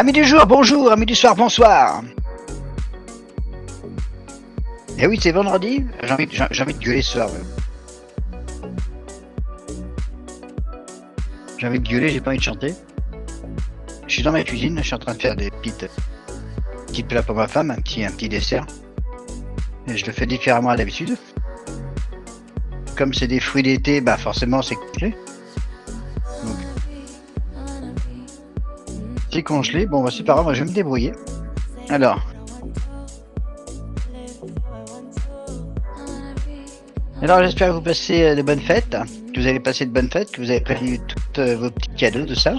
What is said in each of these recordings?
Amis du jour, bonjour, amis du soir, bonsoir. Eh oui, c'est vendredi, j'ai envie de gueuler ce soir. J'ai envie de gueuler, j'ai pas envie de chanter. Je suis dans ma cuisine, je suis en train de faire des petites plats pour ma femme, un petit dessert. Et je le fais différemment à d'habitude. Comme c'est des fruits d'été, bah forcément c'est congelé. Donc, c'est congelé, bon bah c'est pas grave, moi je vais me débrouiller. Alors j'espère que vous passez de bonnes fêtes, que vous allez passer de bonnes fêtes, que vous avez prévu tous vos petits cadeaux de ça.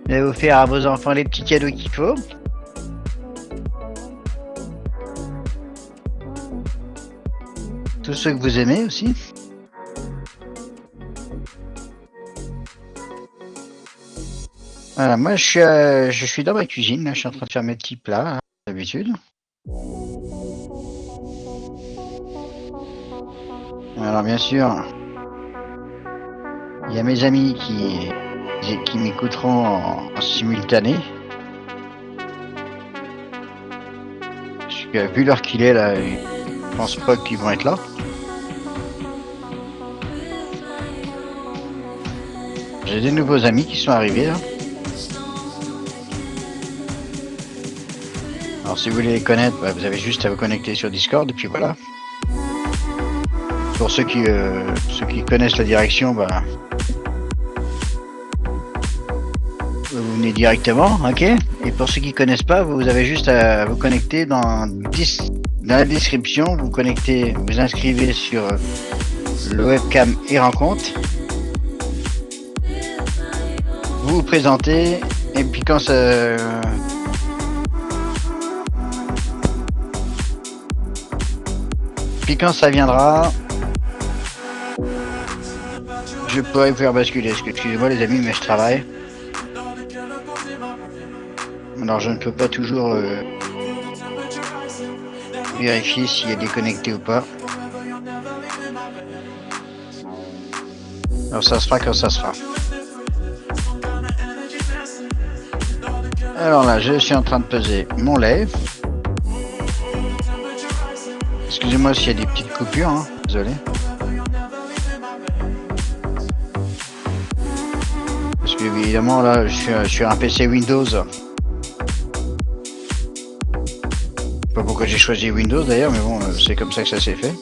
Vous allez offrir à vos enfants les petits cadeaux qu'il faut. Tous ceux que vous aimez aussi. Voilà, moi je suis dans ma cuisine, là, je suis en train de faire mes petits plats, hein, d'habitude. Alors bien sûr, il y a mes amis qui m'écouteront en simultané. Parce que vu l'heure qu'il est là, je pense pas qu'ils vont être là. J'ai des nouveaux amis qui sont arrivés là. Alors si vous voulez les connaître, bah, vous avez juste à vous connecter sur Discord et puis voilà. Pour ceux qui connaissent la direction, bah, vous venez directement, ok. Et pour ceux qui connaissent pas, vous avez juste à vous connecter dans la description, vous connectez, vous inscrivez sur le webcam et rencontre. Vous vous présentez et puis quand ça viendra, je pourrais vous faire basculer. Excusez-moi les amis, mais je travaille. Alors je ne peux pas toujours vérifier s'il est déconnecté ou pas. Alors ça se fera quand ça se fera. Alors là, je suis en train de peser mon lait. Excusez-moi s'il y a des petites coupures, hein. Désolé. Parce que évidemment là, je suis sur un PC Windows. Je sais pas pourquoi j'ai choisi Windows d'ailleurs, mais bon, c'est comme ça que ça s'est fait.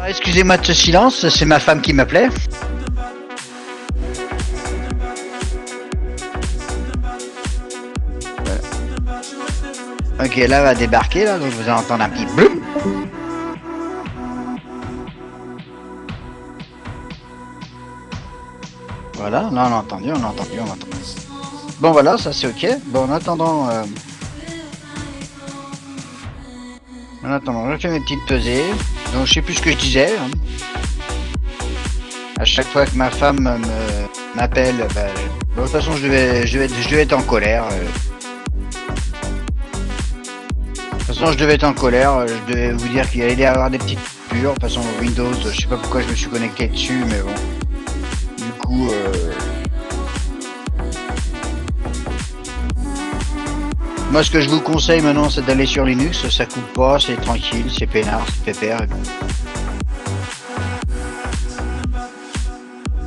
Excusez-moi de ce silence, c'est ma femme qui m'appelait. Ok, là va débarquer là, donc vous allez entendre un petit boum. Voilà, là on a entendu. Bon voilà, ça c'est ok. Bon, en attendant, je fais mes petites pesées. Donc je sais plus ce que je disais. Hein. À chaque fois que ma femme m'appelle, bah, de toute façon je devais être en colère. De toute façon je devais être en colère. Je devais vous dire qu'il allait y avoir des petites coupures. De toute façon Windows, je sais pas pourquoi je me suis connecté dessus, mais bon. Du coup. Moi, ce que je vous conseille maintenant, c'est d'aller sur Linux. Ça coupe pas, c'est tranquille, c'est peinard, c'est pépère.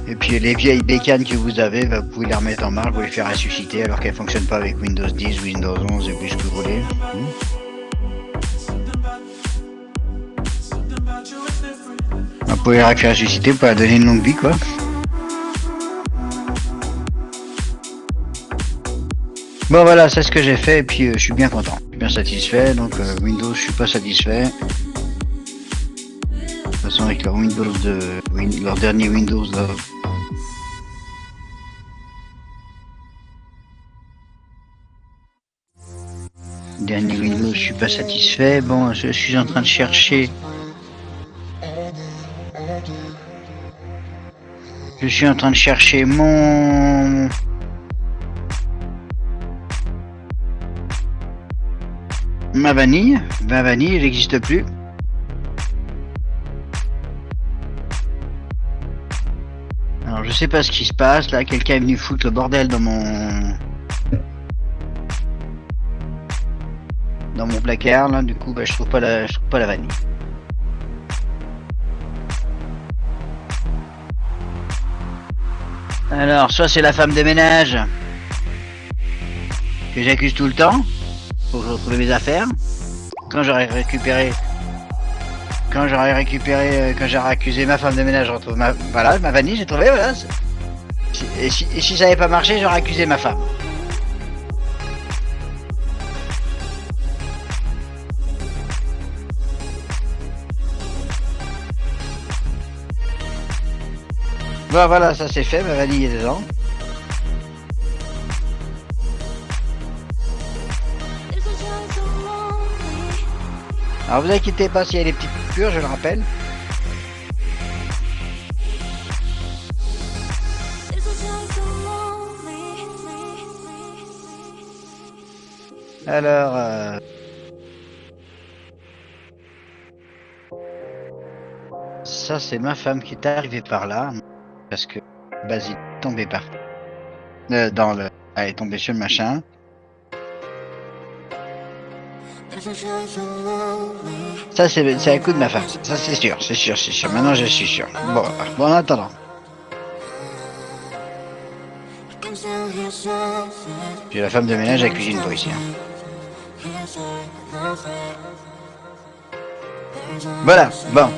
Et puis les vieilles bécanes que vous avez, bah, vous pouvez les remettre en marche, vous les faire ressusciter alors qu'elles ne fonctionnent pas avec Windows 10, Windows 11 et puis ce que vous voulez. Vous pouvez les faire ressusciter pour leur donner une longue vie, quoi. Bon voilà, c'est ce que j'ai fait et puis je suis bien content, je suis bien satisfait. Donc Windows, je suis pas satisfait. De toute façon avec leur Windows leur dernier Windows là, Dernier Windows, je suis pas satisfait. Bon, je suis en train de chercher. Je suis en train de chercher mon... Ma vanille. Ma vanille, elle n'existe plus. Alors, je sais pas ce qui se passe. Là, quelqu'un est venu foutre le bordel dans mon... placard, là. Du coup, bah, je trouve pas la vanille. Alors, soit c'est la femme de ménage que j'accuse tout le temps pour retrouver mes affaires. Quand j'aurai accusé ma femme de ménage, je retrouve ma vanille, j'ai trouvé, voilà. Et si ça n'avait pas marché, j'aurais accusé ma femme. Bon, voilà, ça c'est fait, ma vanille est dedans. Alors vous inquiétez pas s'il y a des petites coupures, je le rappelle. Alors... ça c'est ma femme qui est arrivée par là. Parce que Basile est tombé par... elle est tombée sur le machin. Ça c'est un coup de ma femme. Ça c'est sûr. Maintenant je suis sûr. Bon en attendant. Puis la femme de ménage à la cuisine pour ici. Voilà, bon.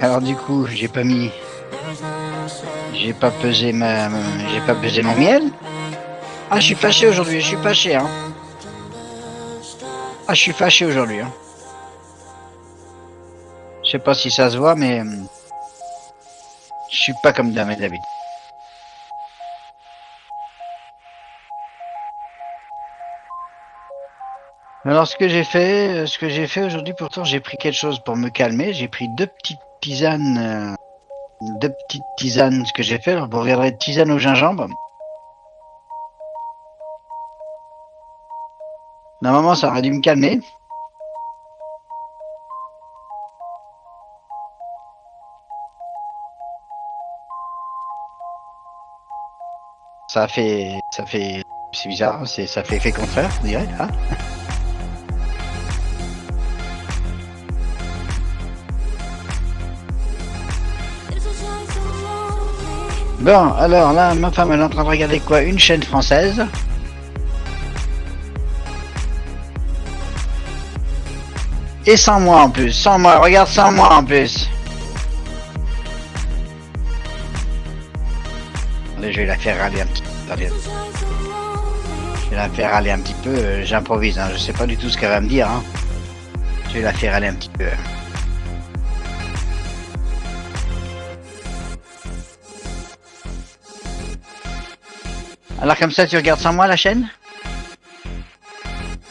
Alors du coup, j'ai pas pesé mon miel. Ah, je suis fâché aujourd'hui, je suis fâché, hein. Ah, je suis fâché aujourd'hui, hein. Je sais pas si ça se voit, mais je suis pas comme d'habitude. Alors ce que j'ai fait aujourd'hui, pourtant j'ai pris quelque chose pour me calmer. J'ai pris deux petites tisanes. Ce que j'ai fait. Alors vous regarderez, tisane au gingembre. Normalement ça aurait dû me calmer. C'est bizarre, ça fait effet contraire, on dirait, hein. Bon, alors là, ma femme elle est en train de regarder quoi? Une chaîne française. Et sans moi en plus, sans moi, regarde sans moi en plus. Allez, je vais la faire râler un petit peu. Attendez. Je vais la faire râler un petit peu, j'improvise, hein. Je sais pas du tout ce qu'elle va me dire, hein. Je vais la faire râler un petit peu. Alors comme ça, tu regardes sans moi la chaîne?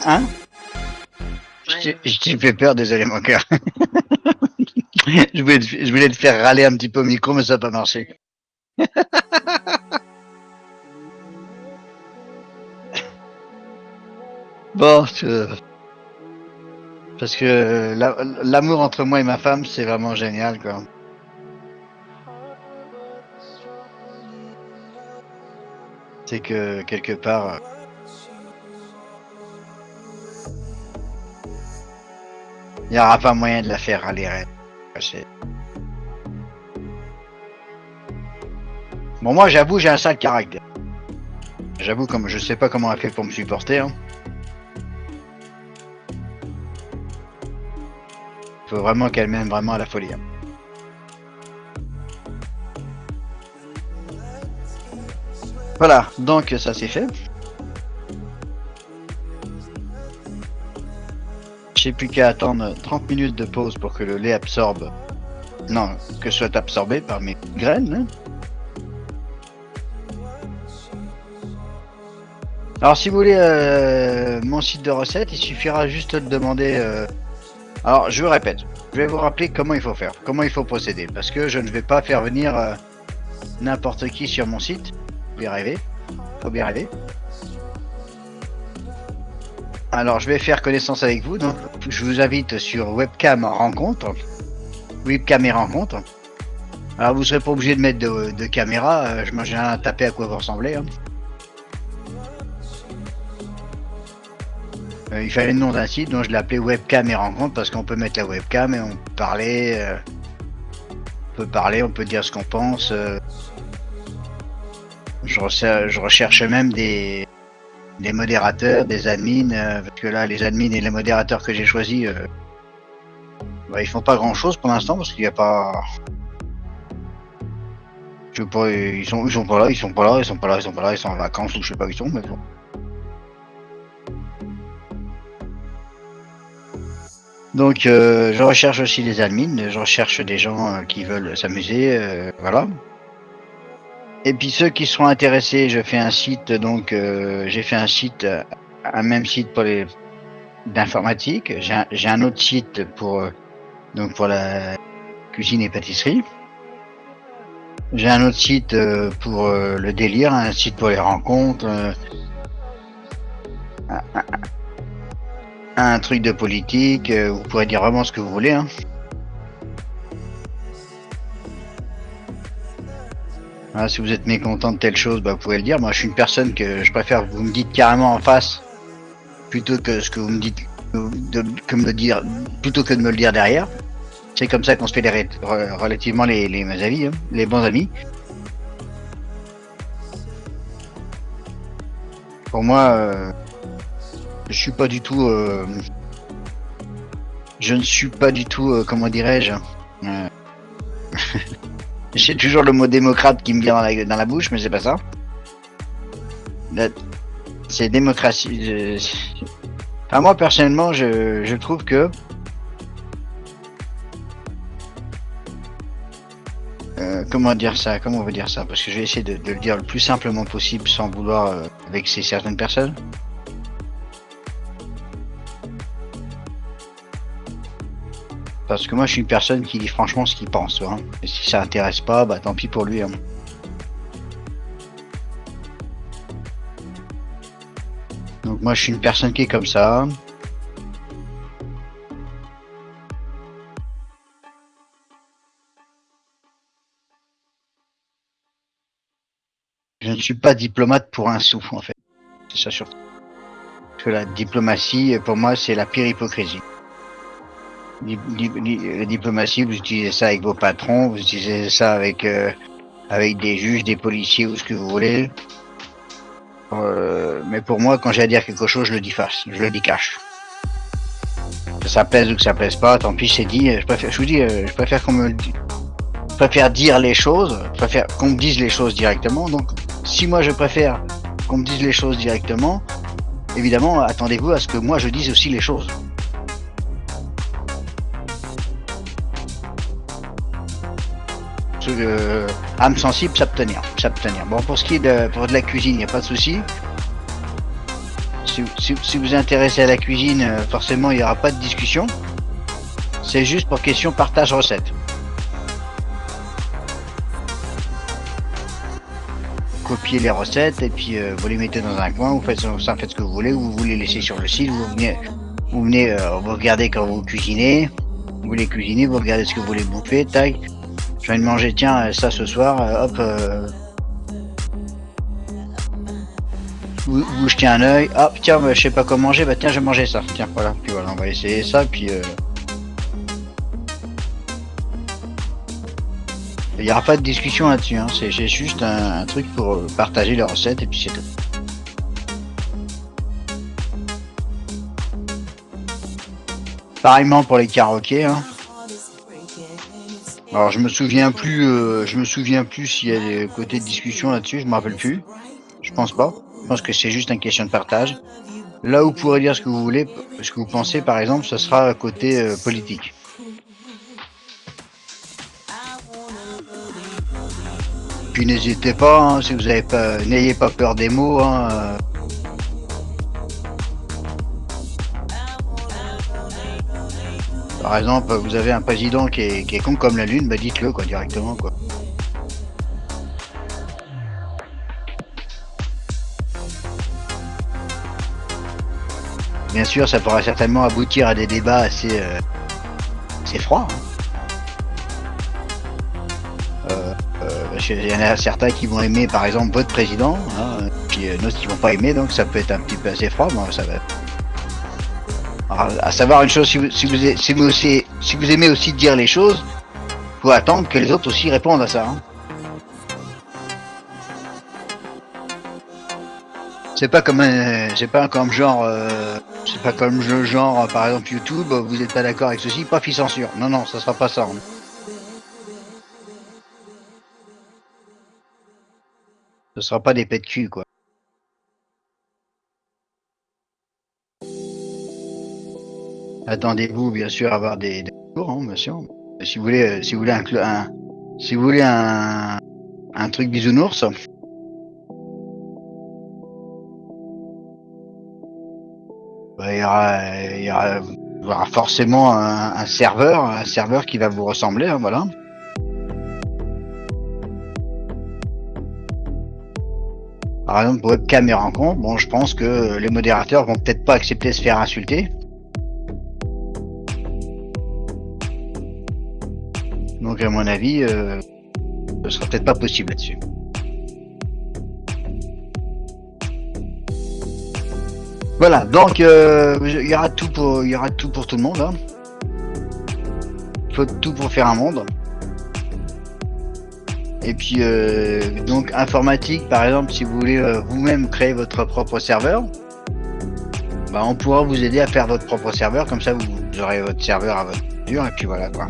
Hein? Je t'ai fait peur, désolé mon cœur. je voulais te faire râler un petit peu au micro, mais ça n'a pas marché. Bon, parce que l'amour entre moi et ma femme, c'est vraiment génial, quoi. C'est que quelque part, il n'y aura pas moyen de la faire râler. Bon, moi, j'avoue, j'ai un sale caractère. J'avoue, comme je sais pas comment elle fait pour me supporter. Hein. Faut vraiment qu'elle m'aime vraiment à la folie. Hein. Voilà, donc ça c'est fait. J'ai plus qu'à attendre 30 minutes de pause pour que le lait absorbe. Non, que soit absorbé par mes graines. Hein. Alors si vous voulez mon site de recettes, il suffira juste de demander... Alors je vous répète, je vais vous rappeler comment il faut faire, comment il faut procéder. Parce que je ne vais pas faire venir n'importe qui sur mon site. Faut bien rêver. Faut bien rêver. Alors je vais faire connaissance avec vous. Donc je vous invite sur Webcam Rencontre. Webcam et Rencontre. Alors vous serez pas obligé de mettre de caméra. Je m'en j'ai rien à taper à quoi vous ressemblez. Hein. Il fallait le nom d'un site, donc je l'ai appelé Webcam et Rencontre parce qu'on peut mettre la webcam et on peut parler, on peut dire ce qu'on pense. Je recherche même des modérateurs, des admins, parce que là, les admins et les modérateurs que j'ai choisis, ils font pas grand chose pour l'instant parce qu'il n'y a pas. Je sais pas, ils sont pas là, ils sont en vacances ou je sais pas où ils sont, mais bon. Donc je recherche aussi des admins, je recherche des gens qui veulent s'amuser, voilà. Et puis ceux qui seront intéressés, je fais un site, donc j'ai fait un site, un même site pour les d'informatique. J'ai un autre site pour donc pour la cuisine et pâtisserie. J'ai un autre site pour le délire, un site pour les rencontres, un truc de politique, vous pourrez dire vraiment ce que vous voulez. Hein. Voilà, si vous êtes mécontent de telle chose, vous pouvez le dire. Moi, je suis une personne que je préfère que vous me dites carrément en face, plutôt que ce que vous me dites, plutôt que de me le dire derrière. C'est comme ça qu'on se fait relativement les avis, hein, les bons amis. Pour moi, je suis pas du tout. Je ne suis pas du tout, comment dirais-je. J'ai toujours le mot démocrate qui me vient dans la bouche, mais c'est pas ça. C'est démocratie. Enfin, moi, personnellement, je trouve que comment dire ça? Comment on veut dire ça? Parce que je vais essayer de le dire le plus simplement possible sans vouloir vexer certaines personnes. Parce que moi, je suis une personne qui dit franchement ce qu'il pense. Hein. Et si ça intéresse pas, tant pis pour lui. Hein. Donc moi, je suis une personne qui est comme ça. Je ne suis pas diplomate pour un sou, en fait. C'est ça surtout. Parce que la diplomatie, pour moi, c'est la pire hypocrisie. La diplomatie, vous utilisez ça avec vos patrons, vous utilisez ça avec des juges, des policiers ou ce que vous voulez. Mais pour moi, quand j'ai à dire quelque chose, je le dis face, je le dis cash. Que ça plaise ou que ça plaise pas, tant pis, c'est dit. Je préfère qu'on me le dise. Je préfère dire les choses, je préfère qu'on me dise les choses directement. Donc, si moi je préfère qu'on me dise les choses directement, évidemment, attendez-vous à ce que moi je dise aussi les choses. Âme sensible, s'abstenir. Bon, pour ce qui est pour de la cuisine, il n'y a pas de souci. Si vous êtes intéressé à la cuisine, forcément, il n'y aura pas de discussion. C'est juste pour question partage recette. Copiez les recettes et puis vous les mettez dans un coin, vous faites ce que vous voulez, ou vous les laissez sur le site, vous venez vous regardez quand vous cuisinez, vous les cuisinez, vous regardez ce que vous voulez bouffer, tac. Je viens de manger, tiens, ça ce soir, hop. Vous jetez un œil, hop, tiens, je sais pas quoi manger, tiens, je vais manger ça, tiens, voilà, puis voilà, on va essayer ça, puis il n'y aura pas de discussion là-dessus, hein. C'est juste un truc pour partager les recettes et puis c'est tout. Pareillement pour les karaokés, hein. Alors je me souviens plus s'il y a des côtés de discussion là-dessus, je me rappelle plus. Je pense pas. Je pense que c'est juste une question de partage. Là où vous pourrez dire ce que vous voulez, ce que vous pensez par exemple, ce sera côté politique. Puis n'hésitez pas, hein, si vous n'ayez pas peur des mots, hein, Par exemple, vous avez un président qui est con comme la lune, bah dites-le quoi directement quoi. Bien sûr, ça pourra certainement aboutir à des débats assez froids. Hein. Il y en a certains qui vont aimer par exemple votre président, hein, puis d'autres qui vont pas aimer, donc ça peut être un petit peu assez froid. Bon, ça va. Alors, à savoir une chose, si vous aimez aussi dire les choses, faut attendre que les autres aussi répondent à ça. Hein. C'est pas comme c'est pas comme genre, c'est pas comme le genre, par exemple YouTube, vous n'êtes pas d'accord avec ceci, paf, il censure. Non, non, ça sera pas ça. Hein. Ce sera pas des pets de cul, quoi. Attendez-vous, bien sûr, à avoir des cours, hein, bien sûr. Si vous voulez si vous voulez un truc bisounours, bah, il y aura forcément un serveur qui va vous ressembler, hein, voilà. Par exemple, webcam et rencontre, bon, je pense que les modérateurs vont peut-être pas accepter de se faire insulter. Donc, à mon avis, ce sera peut-être pas possible là-dessus. Voilà, donc il y aura tout pour tout le monde. Hein. Il faut tout pour faire un monde. Et puis donc informatique, par exemple, si vous voulez vous-même créer votre propre serveur, bah, on pourra vous aider à faire votre propre serveur, comme ça vous aurez votre serveur à votre mesure, et puis voilà quoi.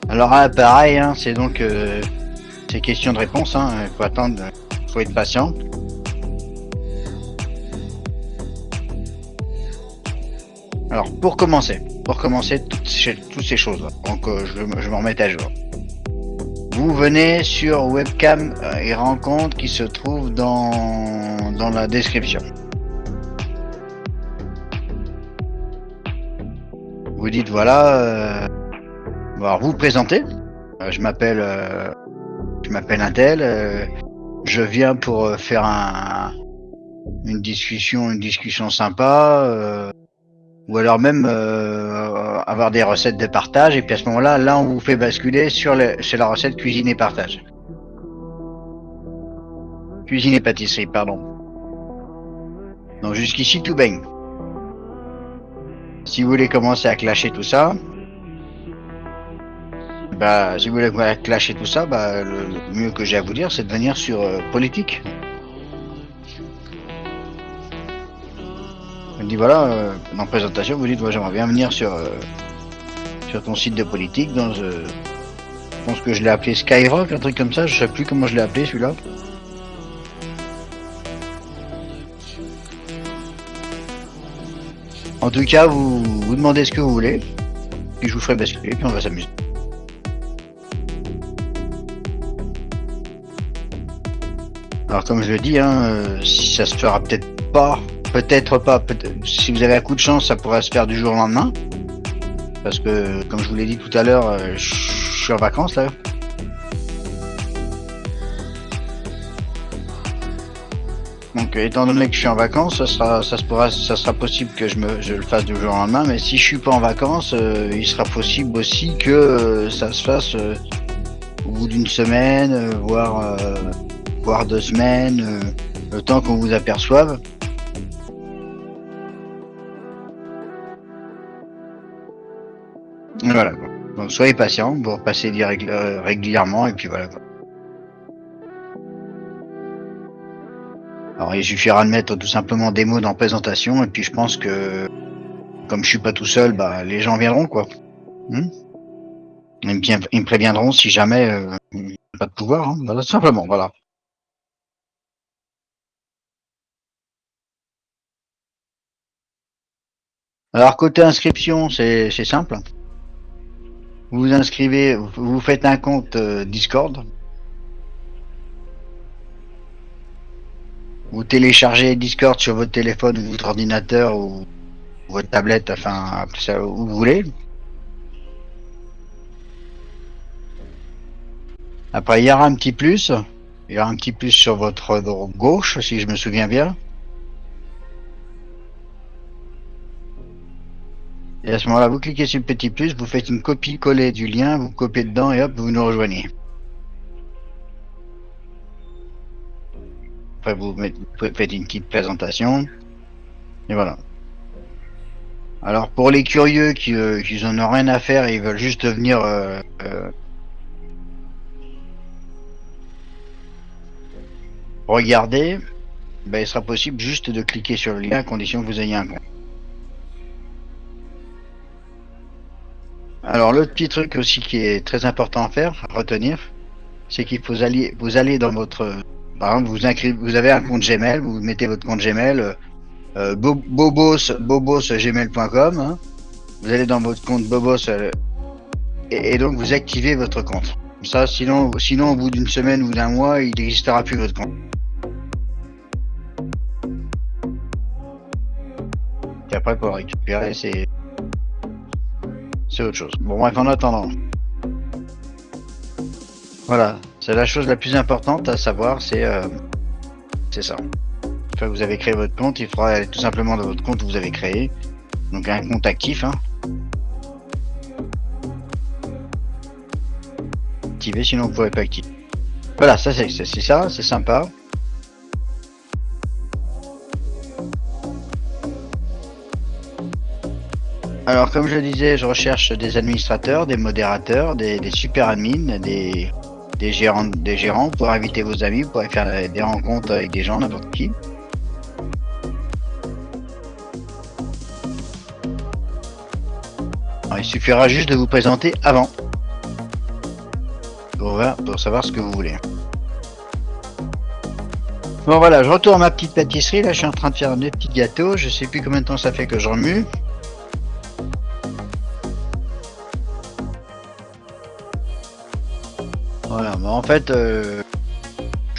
Alors là, pareil, hein, c'est donc c'est question de réponse, hein, il faut attendre, faut être patient. Alors pour commencer toutes ces choses-là, donc je me remets à jour. Vous venez sur webcam et rencontre qui se trouve dans la description. Vous dites voilà, alors vous présentez. Je m'appelle Intel. Je viens pour faire une discussion sympa. Ou alors même avoir des recettes de partage, et puis à ce moment-là, on vous fait basculer sur la recette cuisine et partage. Cuisine et pâtisserie, pardon. Donc jusqu'ici, tout baigne. Si vous voulez commencer à clasher tout ça, bah, le mieux que j'ai à vous dire, c'est de venir sur politique. Je dis voilà, dans présentation, vous dites ouais, j'aimerais bien venir sur ton site de politique, je pense que je l'ai appelé Skyrock, un truc comme ça, je sais plus comment je l'ai appelé celui-là. En tout cas, vous demandez ce que vous voulez, puis je vous ferai basculer, puis on va s'amuser. Alors comme je le dis, hein, si ça se fera peut-être pas, si vous avez un coup de chance, ça pourrait se faire du jour au lendemain. Parce que, comme je vous l'ai dit tout à l'heure, je suis en vacances là. Donc, étant donné que je suis en vacances, ça sera possible que je le fasse du jour au lendemain. Mais si je suis pas en vacances, il sera possible aussi que ça se fasse au bout d'une semaine, voire 2 semaines, le temps qu'on vous aperçoive. Voilà quoi. Donc soyez patient, vous repassez régulièrement et puis voilà quoi. Alors il suffira de mettre tout simplement des mots dans présentation et puis je pense que comme je suis pas tout seul, bah les gens viendront quoi. Ils me préviendront si jamais pas de pouvoir, hein. Voilà, tout simplement, voilà. Alors côté inscription, c'est simple. Vous vous inscrivez, vous faites un compte Discord. vous téléchargez Discord sur votre téléphone ou votre ordinateur ou votre tablette, enfin, appelez ça où vous voulez. Après, il y aura un petit plus. Il y aura un petit plus sur votre gauche, si je me souviens bien. Et à ce moment-là, vous cliquez sur le petit plus, vous faites une copie-coller du lien, vous copiez dedans et hop, vous nous rejoignez. Après, vous faites une petite présentation. Et voilà. Alors, pour les curieux qui en ont rien à faire et ils veulent juste venir regarder, ben, il sera possible juste de cliquer sur le lien à condition que vous ayez un compte. Alors, l'autre petit truc aussi qui est très important à faire, à retenir, c'est qu'il faut vous allez dans votre... Par exemple, vous avez un compte Gmail, vous mettez votre compte Gmail, bobos@gmail.com, hein. Vous allez dans votre compte Bobos et donc vous activez votre compte. Ça, sinon au bout d'une semaine ou d'un mois, il n'existera plus votre compte. Et après, pour le récupérer, c'est autre chose. Bon, bref, en attendant. Voilà, c'est la chose la plus importante à savoir, c'est ça. Une fois que vous avez créé votre compte, il faudra aller tout simplement dans votre compte que vous avez créé. Donc un compte actif, hein. Activer, sinon vous ne pourrez pas activer. Voilà, ça c'est ça, c'est sympa. Alors comme je le disais, je recherche des administrateurs, des modérateurs, des super admins, des gérants pour inviter vos amis, pour faire des rencontres avec des gens, n'importe qui. Alors, il suffira juste de vous présenter avant pour savoir ce que vous voulez. Bon voilà, je retourne à ma petite pâtisserie, là je suis en train de faire des petits gâteaux, je sais plus combien de temps ça fait que je remue. Voilà, mais en fait, je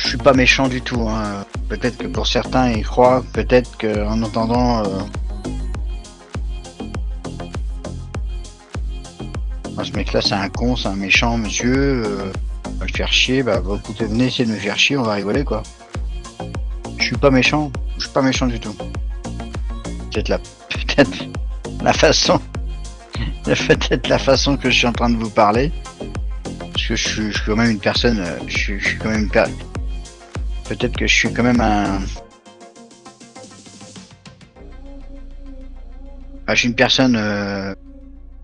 suis pas méchant du tout, hein. Peut-être que pour certains ils croient, peut-être qu'en entendant ce mec là c'est un con, c'est un méchant monsieur, va le faire chier, bah écoutez, venez essayer de me faire chier, on va rigoler quoi. Je suis pas méchant, je suis pas méchant du tout. Peut-être la façon, peut-être la façon que je suis en train de vous parler, parce que je suis quand même une personne, je suis quand même peut-être que je suis quand même je suis une personne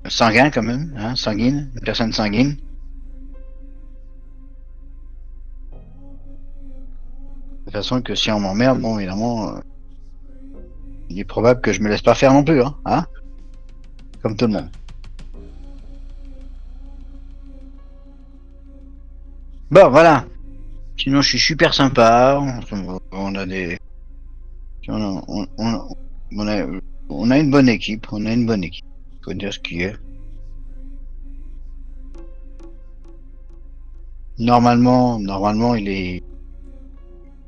sanguin quand même, hein, sanguine, une personne sanguine. De façon que si on m'emmerde, bon évidemment, il est probable que je me laisse pas faire non plus, hein, comme tout le monde. Bon voilà. Sinon je suis super sympa. On a des, on a une bonne équipe. On a une bonne équipe. Faut dire ce qui est. Normalement, il est.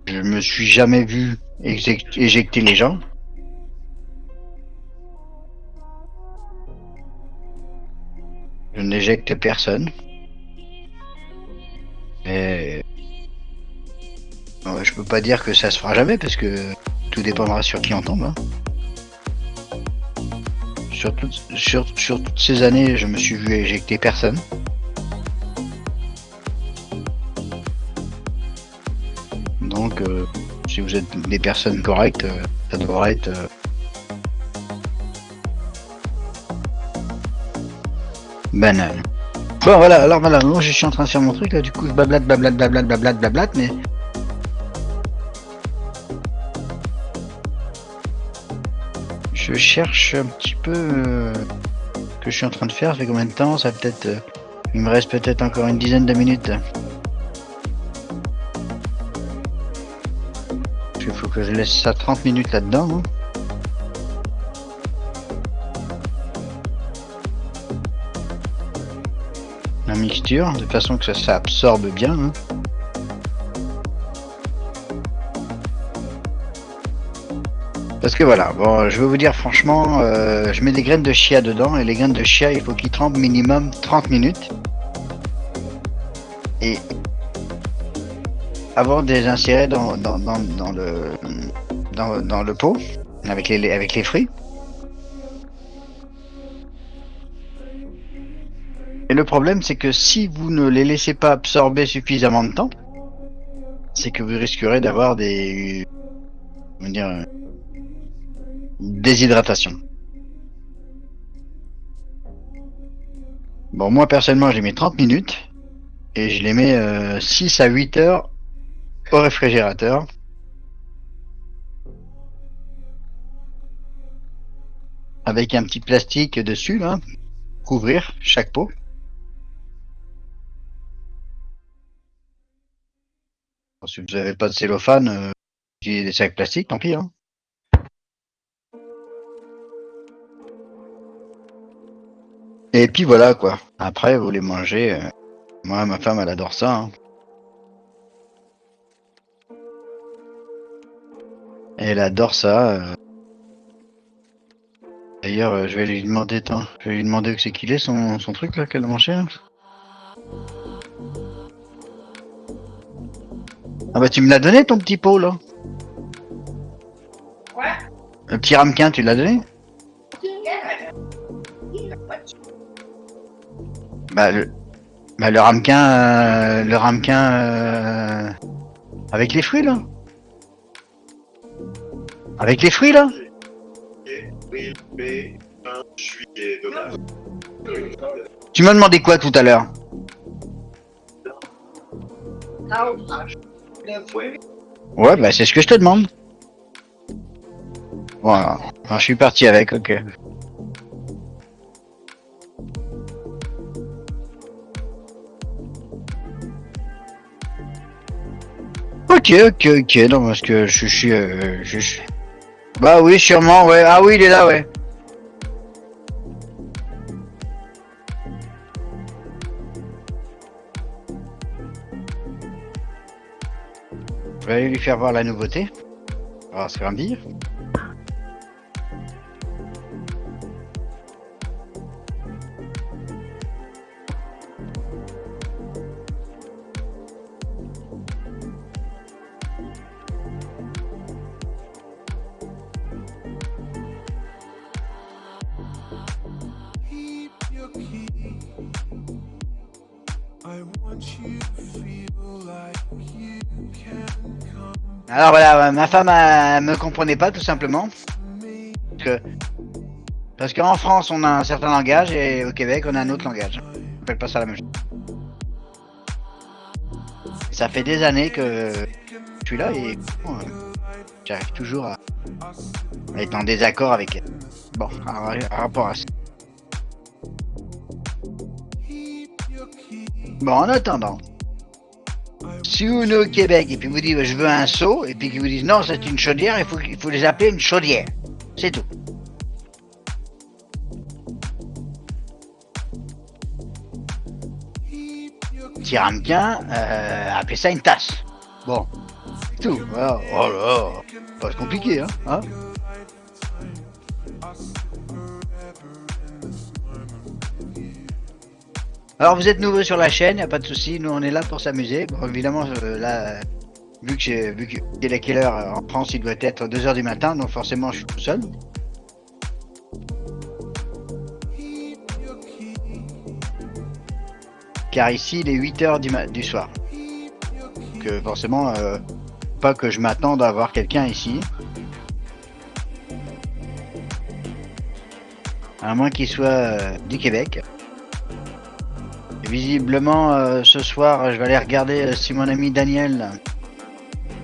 Je me suis jamais vu éjecter les gens. Je n'éjecte personne. Et je peux pas dire que ça se fera jamais parce que tout dépendra sur qui on tombe, hein. Sur toutes ces années, je me suis vu éjecter personne. Donc, si vous êtes des personnes correctes, ça devrait être banal. Bon voilà, alors voilà, moi je suis en train de faire mon truc là, du coup je blablate, mais je cherche un petit peu ce que je suis en train de faire. Ça fait combien de temps? Ça peut-être, il me reste peut-être encore une dizaine de minutes. Il faut que je laisse ça 30 minutes là-dedans, hein. La mixture, de façon que ça absorbe bien, hein. Parce que voilà, bon, je vais vous dire franchement, je mets des graines de chia dedans et les graines de chia, il faut qu'ils trempent minimum 30 minutes. Et avant de les insérer dans le pot avec les fruits. Et le problème, c'est que si vous ne les laissez pas absorber suffisamment de temps, c'est que vous risquerez d'avoir comment dire, déshydratation. Bon, moi personnellement, je les mets 30 minutes et je les mets 6 à 8 heures au réfrigérateur. Avec un petit plastique dessus, là, couvrir chaque pot. Si vous n'avez pas de cellophane, utilisez des sacs plastiques, tant pis. Hein. Et puis voilà quoi. Après, vous les mangez. Moi, ma femme, elle adore ça. Hein. Elle adore ça. D'ailleurs, je vais lui demander, attends, je vais lui demander où c'est qu'il est son truc là qu'elle a mangé. Là. Ah bah tu me l'as donné ton petit pot là. Ouais. Le petit ramequin, tu l'as donné? Bah le ramequin avec les fruits là. Avec les fruits là. Tu m'as demandé quoi tout à l'heure? Ouais, bah c'est ce que je te demande. Voilà. Alors, je suis parti avec, ok. Ok, non, parce que je suis... Bah oui, sûrement, ouais. Ah oui, il est là, ouais. Je vais aller lui faire voir la nouveauté. On va voir ce qu'il va me dire. Alors voilà, ma femme me comprenait pas tout simplement. Parce qu'en France on a un certain langage et au Québec on a un autre langage. On appelle pas ça la même chose. Ça fait des années que je suis là et j'arrive toujours à être en désaccord avec elle. Bon, à rapport à ça. Bon, en attendant, si vous venez au Québec et puis vous dites je veux un seau et puis qu'ils vous disent non c'est une chaudière, il faut les appeler une chaudière. C'est tout. Petit ramequin, appelez ça une tasse. Bon, c'est tout. Voilà. Oh là, pas compliqué, hein. Alors vous êtes nouveau sur la chaîne, y a pas de souci, nous on est là pour s'amuser. Bon, évidemment là, vu qu'il est quelle heure en France, il doit être 2 h du matin, donc forcément je suis tout seul. Car ici il est 8 h du soir. Donc forcément, pas que je m'attende à avoir quelqu'un ici. À moins qu'il soit du Québec. Visiblement, ce soir, je vais aller regarder si mon ami Daniel,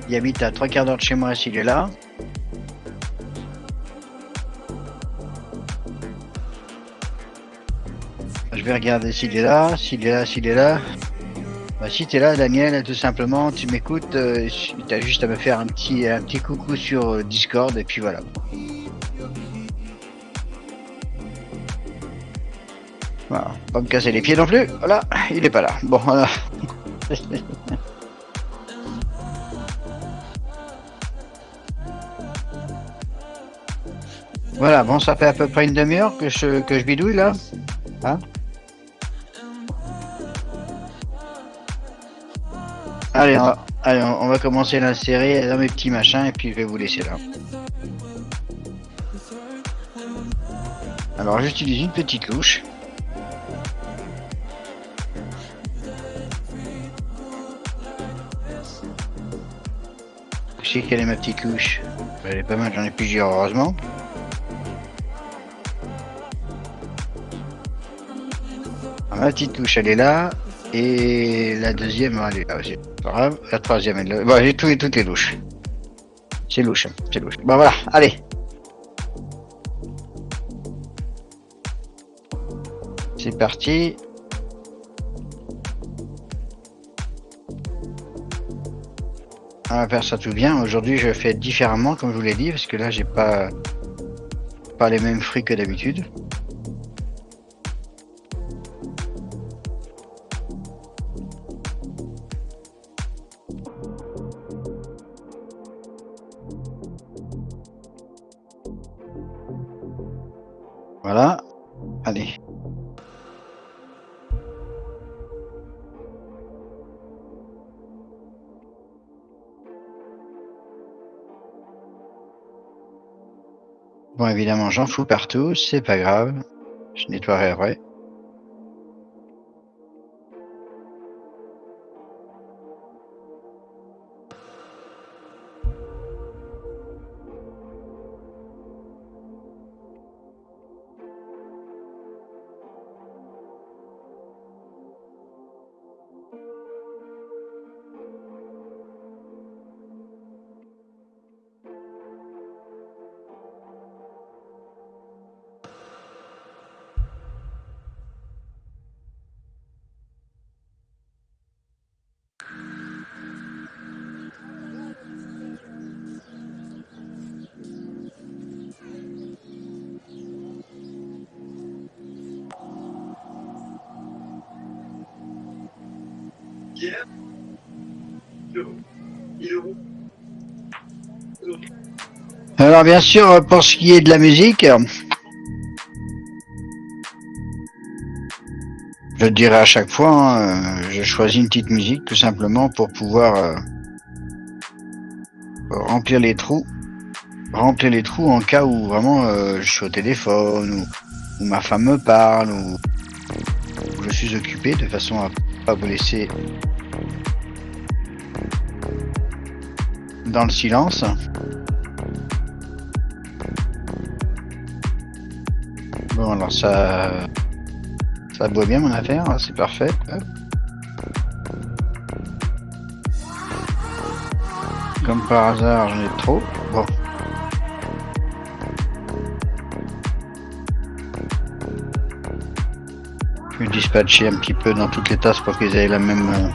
il habite à 3/4 d'heure de chez moi, s'il est là. Je vais regarder s'il est là. Bah, si t'es là, Daniel, tout simplement, tu m'écoutes, t'as juste à me faire un petit coucou sur Discord, et puis voilà. Voilà, pas me casser les pieds non plus. Voilà, il est pas là. Bon, voilà. Voilà, bon, ça fait à peu près une demi-heure que je bidouille là. Hein. Allez, on va commencer la série dans mes petits machins et puis je vais vous laisser là. Alors j'utilise une petite louche. Je sais quelle est ma petite louche. Elle est pas mal, j'en ai plusieurs heureusement. Ma petite louche elle est là. Et la deuxième elle est là aussi. Pas grave. La troisième elle est là. Bon, j'ai toutes les louches. C'est louche, c'est louche. Bon voilà, allez. C'est parti. On va faire ça tout bien. Aujourd'hui, je fais différemment, comme je vous l'ai dit, parce que là, j'ai pas les mêmes fruits que d'habitude. Voilà. Allez. Bon, évidemment, j'en fous partout, c'est pas grave. Je nettoierai après. Alors bien sûr, pour ce qui est de la musique, je le dirai à chaque fois, hein, je choisis une petite musique tout simplement pour pouvoir remplir les trous. Remplir les trous en cas où vraiment je suis au téléphone ou ma femme me parle ou je suis occupé de façon à pas vous laisser dans le silence. Bon alors ça boit bien mon affaire, c'est parfait. Comme par hasard j'en ai trop. Bon. Je vais dispatcher un petit peu dans toutes les tasses pour qu'ils aient la même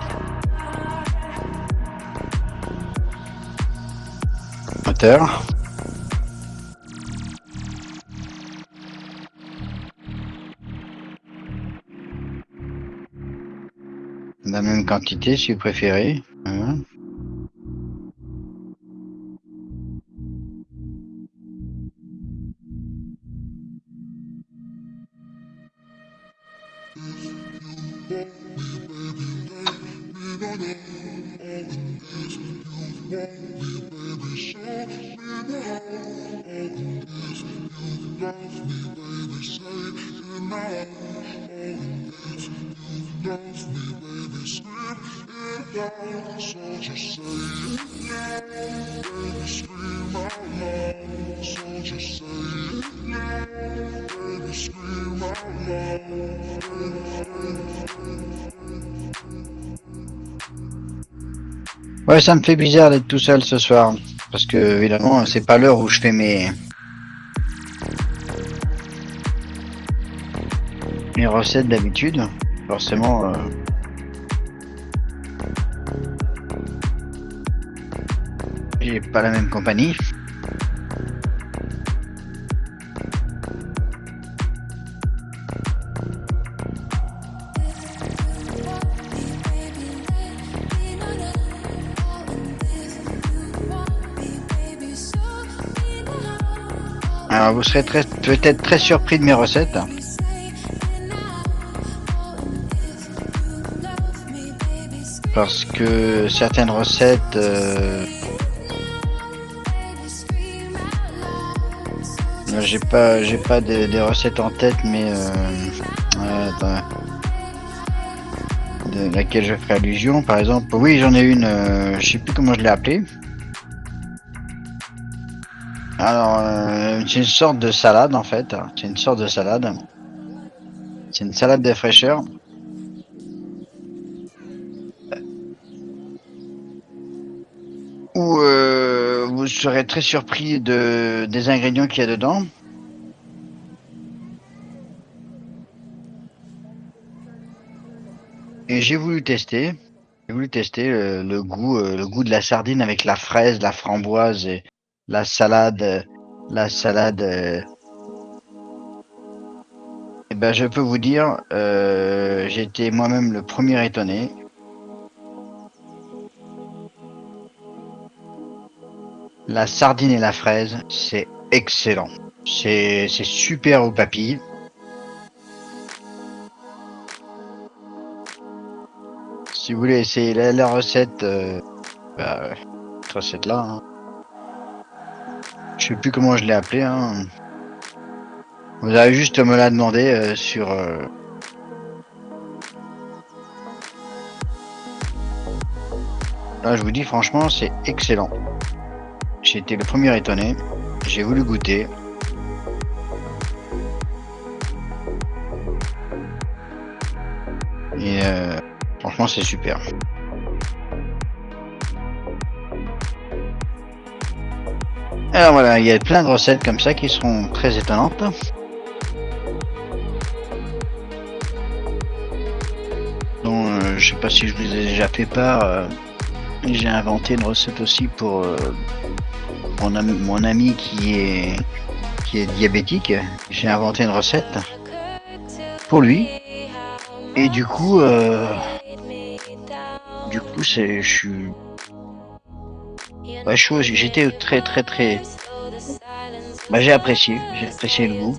hauteur. La même quantité si vous préférez. Voilà. Ouais, ça me fait bizarre d'être tout seul ce soir, parce que évidemment c'est pas l'heure où je fais mes recettes d'habitude. Forcément, j'ai pas la même compagnie. Alors, vous serez peut-être très surpris de mes recettes. Parce que certaines recettes... j'ai pas des recettes en tête, mais... attends, de laquelle je ferai allusion, par exemple. Oui, j'en ai une, je sais plus comment je l'ai appelée. Alors, c'est une sorte de salade en fait. C'est une sorte de salade. C'est une salade de fraîcheur. Où vous serez très surpris des ingrédients qu'il y a dedans. Et j'ai voulu tester. J'ai voulu tester le goût de la sardine avec la fraise, la framboise et la salade. Eh ben, je peux vous dire, j'ai été moi-même le premier étonné. La sardine et la fraise, c'est excellent. C'est super aux papilles. Si vous voulez essayer la recette, cette recette-là, hein. Je sais plus comment je l'ai appelée. Hein. Vous avez juste me la demandé sur... Là, je vous dis franchement, c'est excellent. J'ai été le premier étonné. J'ai voulu goûter. Et franchement, c'est super. Alors voilà, il y a plein de recettes comme ça qui seront très étonnantes. Donc, je sais pas si je vous ai déjà fait part. J'ai inventé une recette aussi pour mon ami qui est diabétique. J'ai inventé une recette pour lui. Et du coup, j'étais très. Bah, j'ai apprécié le goût.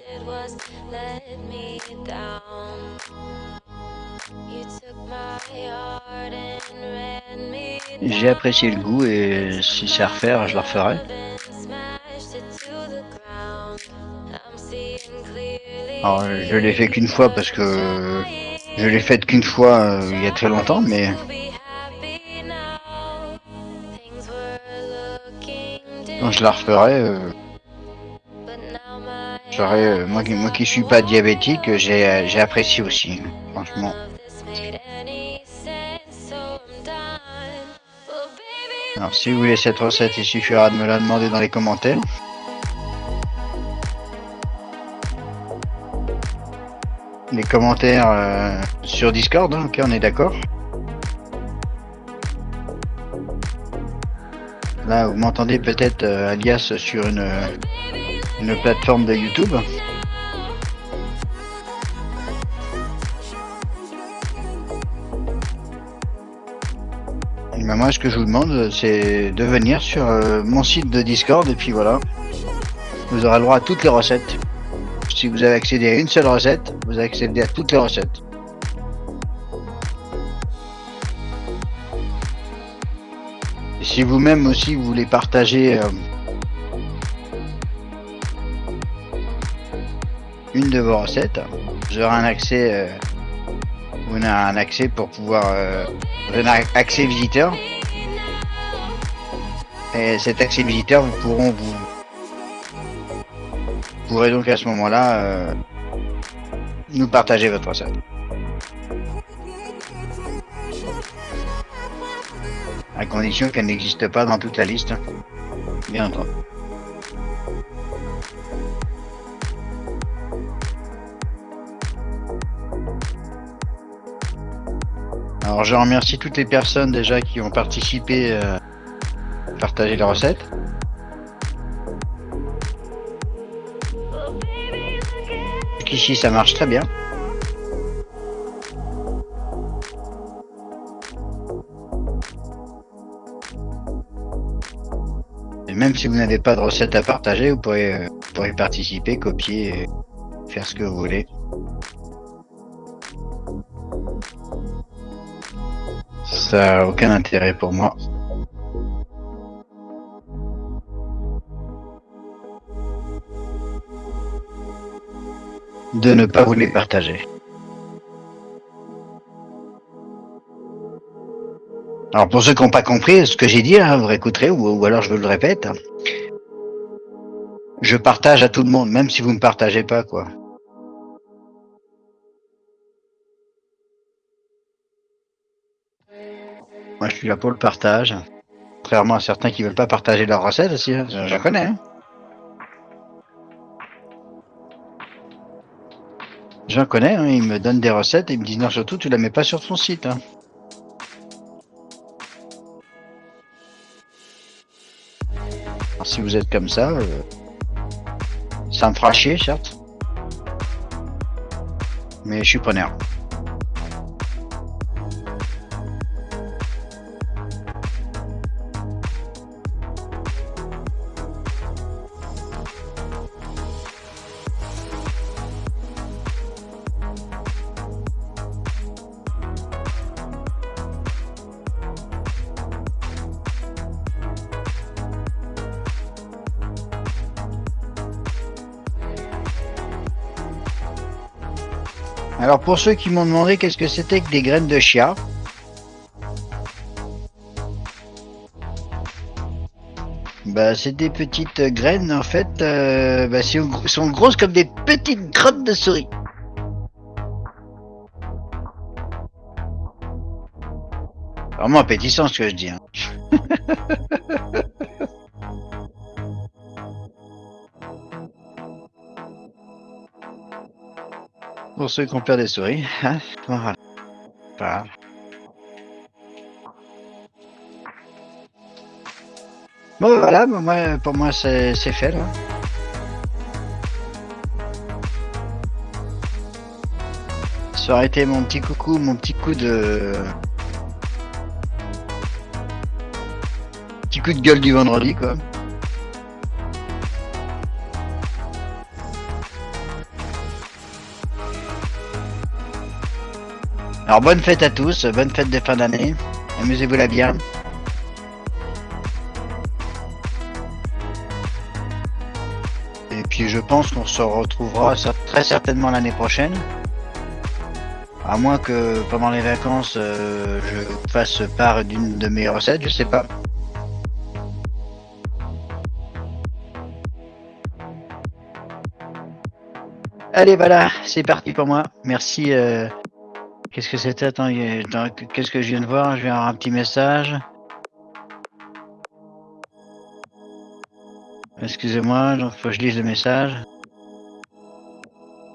J'ai apprécié le goût et si c'est à refaire, je le referai. Alors, je l'ai fait qu'une fois parce que je l'ai faite qu'une fois il y a très longtemps, mais quand je la referai, moi qui suis pas diabétique, j'ai apprécié aussi, franchement. Alors si vous voulez cette recette, il suffira de me la demander dans les commentaires. Les commentaires sur Discord, hein, ok, on est d'accord. Là, vous m'entendez peut-être alias sur une plateforme de YouTube. Et ben moi, ce que je vous demande, c'est de venir sur mon site de Discord et puis voilà. Vous aurez le droit à toutes les recettes. Si vous avez accédé à une seule recette, vous accédez à toutes les recettes. Et si vous-même aussi vous voulez partager une de vos recettes, vous aurez un accès, pour pouvoir vous avez un accès visiteur. Et cet accès visiteur, vous pourrez donc à ce moment-là nous partager votre recette. À condition qu'elle n'existe pas dans toute la liste, bien entendu. Alors je remercie toutes les personnes déjà qui ont participé à partager les recettes. Ici ça marche très bien. Et Même si vous n'avez pas de recette à partager, vous pourrez participer, copier, et faire ce que vous voulez. Ça n'a aucun intérêt pour moi. De ne pas vous les partager. Alors pour ceux qui n'ont pas compris ce que j'ai dit, hein, vous réécouterez ou alors je vous le répète. Hein. Je partage à tout le monde, même si vous ne partagez pas, quoi. Moi, je suis là pour le partage. Contrairement à certains qui veulent pas partager leurs recettes aussi, hein. J'en connais. Hein. J'en connais, hein. Ils me donnent des recettes et ils me disent non, surtout tu la mets pas sur ton site. Hein. Alors, si vous êtes comme ça me fera chier, certes. Mais je suis preneur. Alors pour ceux qui m'ont demandé qu'est-ce que c'était que des graines de chia, bah c'est des petites graines en fait, sont grosses comme des petites crottes de souris. Vraiment appétissant ce que je dis. Hein. Pour ceux qui ont peur des souris, hein, voilà. Voilà. Bon voilà, pour moi c'est fait là. Ça aurait été mon petit coucou, mon petit coup de gueule du vendredi quoi. Alors bonne fête à tous, bonne fête de fin d'année, amusez-vous là bien. Et puis je pense qu'on se retrouvera très certainement l'année prochaine. À moins que pendant les vacances je fasse part d'une de mes recettes, je sais pas. Allez voilà, c'est parti pour moi. Merci. Qu'est-ce que c'était? Attends, qu'est-ce que je viens de voir? Je viens avoir un petit message. Excusez-moi, donc faut que je lise le message.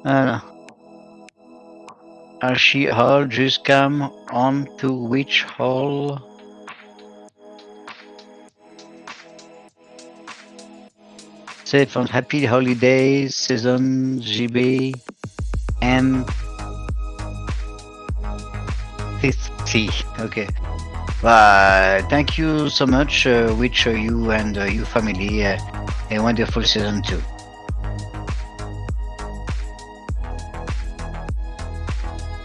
Voilà. Archie Hall just come on to which hall? Safe and happy holidays, season GB and 50. Okay. Thank you so much. Wish you and your family a wonderful season too.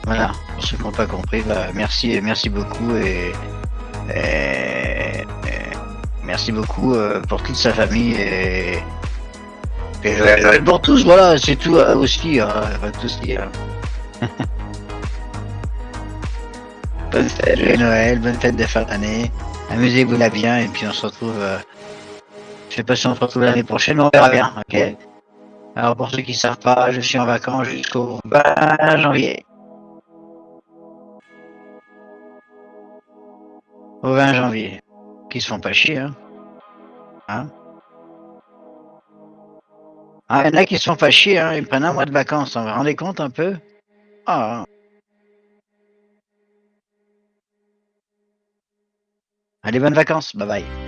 Voilà. Pour ceux qui n'ont pas compris, merci beaucoup et merci beaucoup pour toute sa famille et pour tous. Voilà, c'est tout aussi. Pas de soucis. Bonne fête de Noël, bonne fête de fin d'année. Amusez-vous là bien et puis on se retrouve. Je sais pas si on se retrouve l'année prochaine, on verra bien. Ok. Alors pour ceux qui ne savent pas, je suis en vacances jusqu'au 20 janvier. Au 20 janvier. Qui se font pas chier, hein. Hein? Ah, il y en a qui se font pas chier, hein. Ils prennent un mois de vacances. On vous rendez compte un peu? Ah. Allez, bonnes vacances. Bye bye.